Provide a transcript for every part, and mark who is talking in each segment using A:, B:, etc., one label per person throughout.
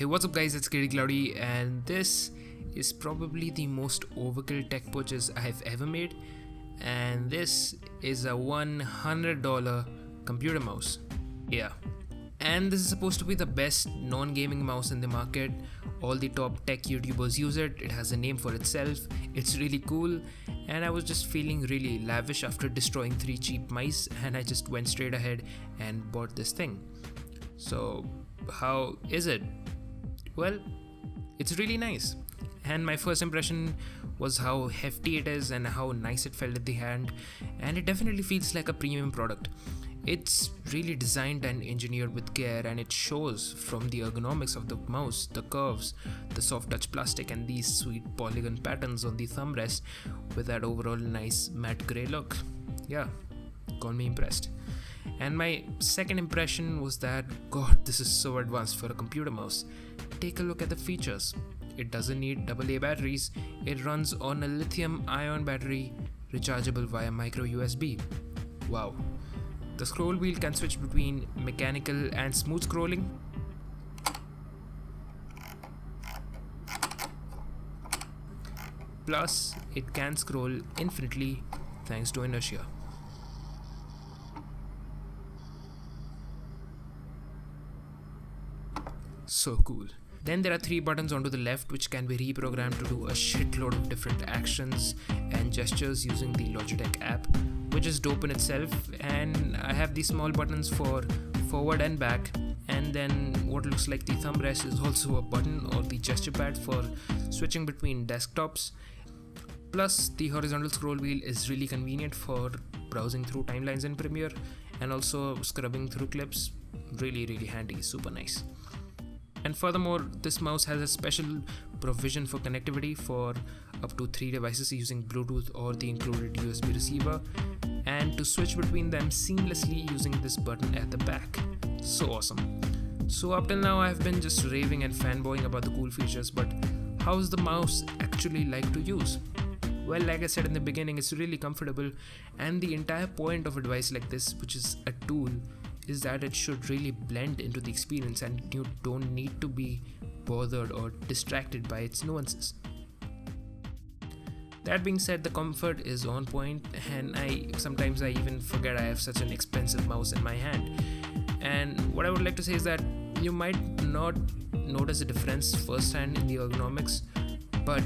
A: What's up guys, it's Kitty Cloudy and this is probably the most overkill tech purchase I have ever made, and this is a $100 computer mouse. Yeah. And this is supposed to be the best non-gaming mouse in the market. All the top tech YouTubers use it. It has a name for itself. It's really cool, and I was just feeling really lavish after destroying 3 cheap mice, and I just went straight ahead and bought this thing. So how is it? Well, it's really nice. And my first impression was how hefty it is and how nice it felt in the hand, and it definitely feels like a premium product. It's really designed and engineered with care, and it shows from the ergonomics of the mouse, the curves, the soft touch plastic, and these sweet polygon patterns on the thumb rest with that overall nice matte grey look. Yeah, got me impressed. And my second impression was that, god, this is so advanced for a computer mouse. Take a look at the features. It doesn't need AA batteries. It runs on a lithium-ion battery, rechargeable via micro USB. Wow. The scroll wheel can switch between mechanical and smooth scrolling. Plus, it can scroll infinitely thanks to inertia. So cool. Then there are 3 buttons onto the left which can be reprogrammed to do a shitload of different actions and gestures using the Logitech app, which is dope in itself. And I have these small buttons for forward and back, and then what looks like the thumb rest is also a button or the gesture pad for switching between desktops. Plus, the horizontal scroll wheel is really convenient for browsing through timelines in Premiere and also scrubbing through clips. Really handy, super nice. And furthermore, this mouse has a special provision for connectivity for up to 3 devices using Bluetooth or the included USB receiver, and to switch between them seamlessly using this button at the back. So awesome. So up till now I've been just raving and fanboying about the cool features, but how's the mouse actually like to use? Well, like I said in the beginning, it's really comfortable, and the entire point of a device like this, which is a tool, is that it should really blend into the experience and you don't need to be bothered or distracted by its nuances. That being said, the comfort is on point, and sometimes I even forget I have such an expensive mouse in my hand. And what I would like to say is that you might not notice a difference firsthand in the ergonomics, but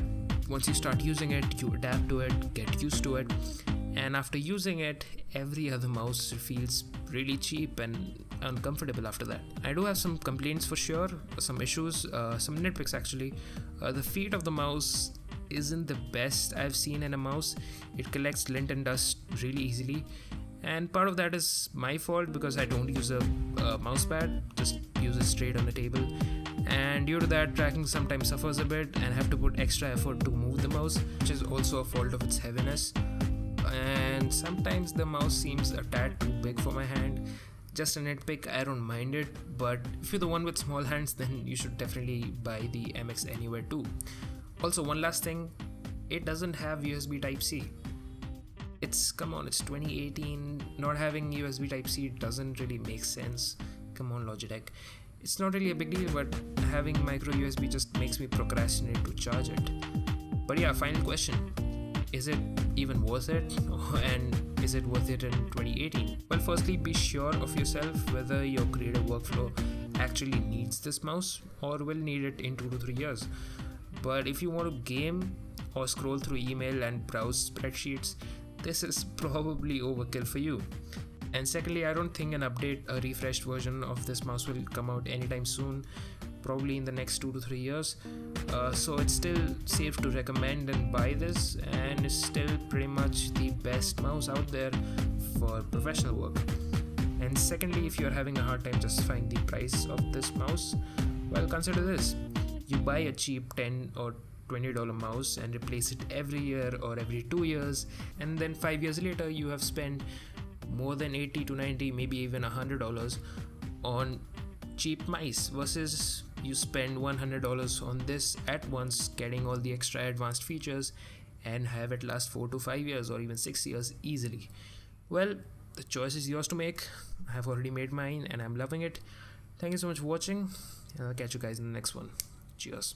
A: once you start using it, you adapt to it, get used to it, and after using it, every other mouse feels really cheap and uncomfortable after that. I do have some complaints for sure, some issues, some nitpicks actually. The feet of the mouse isn't the best I've seen in a mouse. It collects lint and dust really easily, and part of that is my fault because I don't use a mouse pad, just use it straight on the table. And due to that, tracking sometimes suffers a bit and have to put extra effort to move the mouse, which is also a fault of its heaviness. And sometimes the mouse seems a tad too big for my hand. Just a nitpick, I don't mind it, but if you're the one with small hands, then you should definitely buy the MX Anywhere 2. Also, one last thing, it doesn't have USB Type-C. Come on, it's 2018, not having USB Type-C doesn't really make sense. Come on, Logitech. It's not really a big deal, but having micro USB just makes me procrastinate to charge it. But yeah, final question. Is it even worth it? And is it worth it in 2018? Well, firstly, be sure of yourself whether your creative workflow actually needs this mouse or will need it in 2 to 3 years. But if you want to game or scroll through email and browse spreadsheets, this is probably overkill for you. And secondly, I don't think a refreshed version of this mouse will come out anytime soon, probably in the next 2 to 3 years. So it's still safe to recommend and buy this, and it's still pretty much the best mouse out there for professional work. And secondly, if you're having a hard time justifying the price of this mouse, well, consider this. You buy a cheap $10 or $20 mouse and replace it every year or every 2 years, and then 5 years later you have spent more than $80 to $90, maybe even $100 on cheap mice, versus you spend $100 on this at once, getting all the extra advanced features, and have it last 4 to 5 years or even 6 years easily. Well, the choice is yours to make. I have already made mine and I'm loving it. Thank you so much for watching. I'll catch you guys in the next one. Cheers.